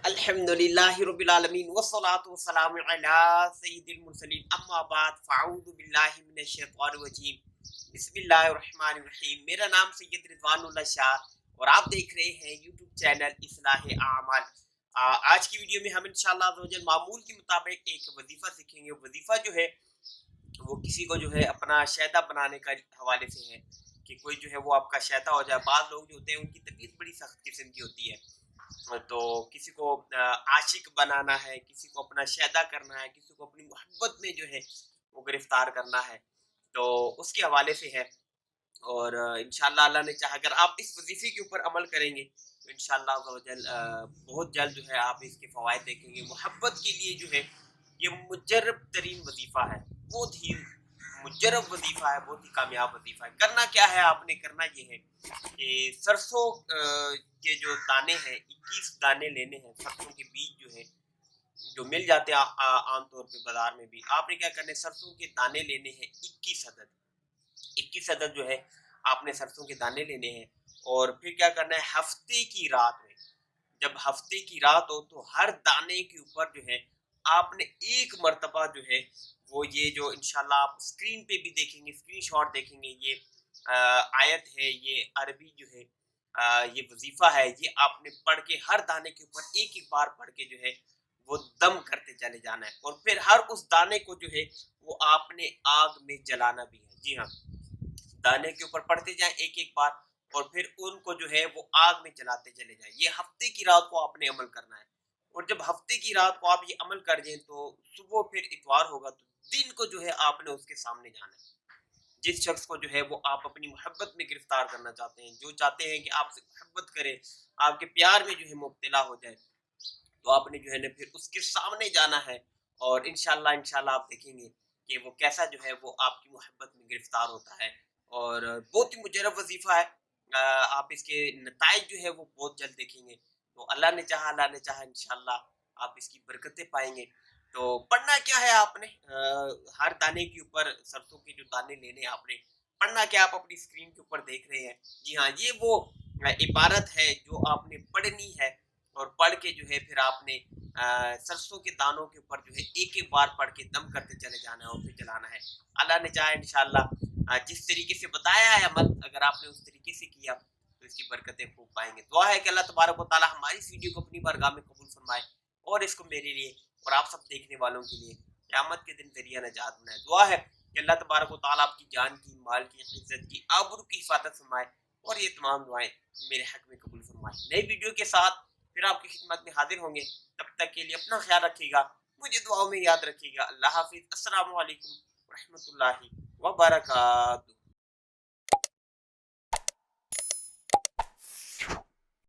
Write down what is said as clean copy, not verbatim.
الحمدللہ رب العالمین والصلاة والسلام علی سید المرسلین اما بعد فاعوذ باللہ من الشیطان الرجیم بسم اللہ الرحمن الرحیم۔ میرا نام سید رضوان اللہ شاہ اور آپ دیکھ رہے ہیں یوٹیوب چینل اصلاح اعمال۔ آج کی ویڈیو میں ہم انشاءاللہ عزوجل معمول کے مطابق ایک وظیفہ سیکھیں گے۔ وظیفہ جو ہے وہ کسی کو جو ہے اپنا شیدا بنانے کا حوالے سے ہے کہ کوئی جو ہے وہ آپ کا شیدا ہو جائے۔ بعض لوگ جو ہوتے ہیں ان کی طبیعت بڑی سخت قسم کی ہوتی ہے، تو کسی کو عاشق بنانا ہے، کسی کو اپنا شیدا کرنا ہے، کسی کو اپنی محبت میں جو ہے وہ گرفتار کرنا ہے، تو اس کے حوالے سے ہے۔ اور انشاءاللہ اللہ نے چاہا اگر آپ اس وظیفے کے اوپر عمل کریں گے تو انشاءاللہ بہت جلد جو ہے آپ اس کے فوائد دیکھیں گے۔ محبت کے لیے جو ہے یہ مجرب ترین وظیفہ ہے، بہت ہی مجرب وظیفہ ہے، بہت ہی کامیاب وظیفہ ہے۔ کرنا کیا ہے آپ نے؟ کرنا یہ ہے کہ سرسوں کے جو دانے ہیں 21 دانے لینے ہیں۔ سرسوں کے بیج جو ہیں جو مل جاتے ہیں عام طور پہ بازار میں بھی، آپ نے کیا کرنا ہے؟ سرسوں کے دانے لینے ہیں 21 عدد۔ 21 عدد جو ہے آپ نے سرسوں کے دانے لینے ہیں، اور پھر کیا کرنا ہے؟ ہفتے کی رات میں، جب ہفتے کی رات ہو تو ہر دانے کے اوپر جو ہے آپ نے ایک مرتبہ جو ہے وہ یہ جو انشاءاللہ آپ اسکرین پہ بھی دیکھیں گے، اسکرین شاٹ دیکھیں گے، یہ آیت ہے، یہ عربی جو ہے یہ وظیفہ ہے، یہ آپ نے پڑھ کے ہر دانے کے اوپر ایک ایک بار پڑھ کے جو ہے وہ دم کرتے چلے جانا ہے، اور پھر ہر اس دانے کو جو ہے وہ آپ نے آگ میں جلانا بھی ہے۔ جی ہاں، دانے کے اوپر پڑھتے جائیں ایک ایک بار، اور پھر ان کو جو ہے وہ آگ میں جلاتے چلے جائیں۔ یہ ہفتے کی رات کو آپ نے عمل کرنا ہے، اور جب ہفتے کی رات کو آپ یہ عمل کر دیں تو صبح پھر اتوار ہوگا تو دن کو جو ہے آپ نے اس کے سامنے جانا ہے۔ جس شخص کو جو ہے وہ آپ اپنی محبت میں گرفتار کرنا چاہتے ہیں، جو چاہتے ہیں کہ آپ سے محبت کرے، آپ کے پیار میں جو ہے مبتلا ہو جائے، تو آپ نے جو ہے نا پھر اس کے سامنے جانا ہے، اور انشاءاللہ آپ دیکھیں گے کہ وہ کیسا جو ہے وہ آپ کی محبت میں گرفتار ہوتا ہے، اور بہت ہی مجرب وظیفہ ہے۔ آپ اس کے نتائج جو ہے وہ بہت جلد دیکھیں گے، تو اللہ نے چاہا انشاءاللہ آپ اس کی برکتیں پائیں گے۔ تو پڑھنا کیا ہے آپ نے؟ ہر دانے کے اوپر سرسوں کے جو دانے لینے آپ نے پڑھنا کیا، آپ اپنی اسکرین کے اوپر دیکھ رہے ہیں۔ جی ہاں، یہ وہ عبارت ہے جو آپ نے پڑھنی ہے، اور پڑھ کے جو ہے پھر آپ نے سرسوں کے دانوں کے اوپر جو ہے ایک ایک بار پڑھ کے دم کرتے چلے جانا ہے، اور پھر جلانا ہے۔ اللہ نے چاہا انشاءاللہ جس طریقے سے بتایا ہے عمل، اگر آپ نے اس طریقے سے کیا تو اس کی برکتیں خوب پائیں گے۔ دعا ہے کہ اللہ تبارک و تعالی ہماری اس ویڈیو کو اپنی بارگاہ میں قبول فرمائے، اور اس کو میرے لیے اور آپ سب دیکھنے والوں کے لیے قیامت کے دن ذریعہ نجات بنائے۔ دعا ہے کہ اللہ تبارک و تعالیٰ آپ کی جان کی، مال کی، عزت کی، آبرو کی حفاظت فرمائے، اور یہ تمام دعائیں میرے حق میں قبول فرمائے۔ نئی ویڈیو کے ساتھ پھر آپ کی خدمت میں حاضر ہوں گے، تب تک کے لیے اپنا خیال رکھیے گا، مجھے دعاؤں میں یاد رکھیے گا۔ اللہ حافظ، السلام علیکم ورحمۃ اللہ وبرکاتہ۔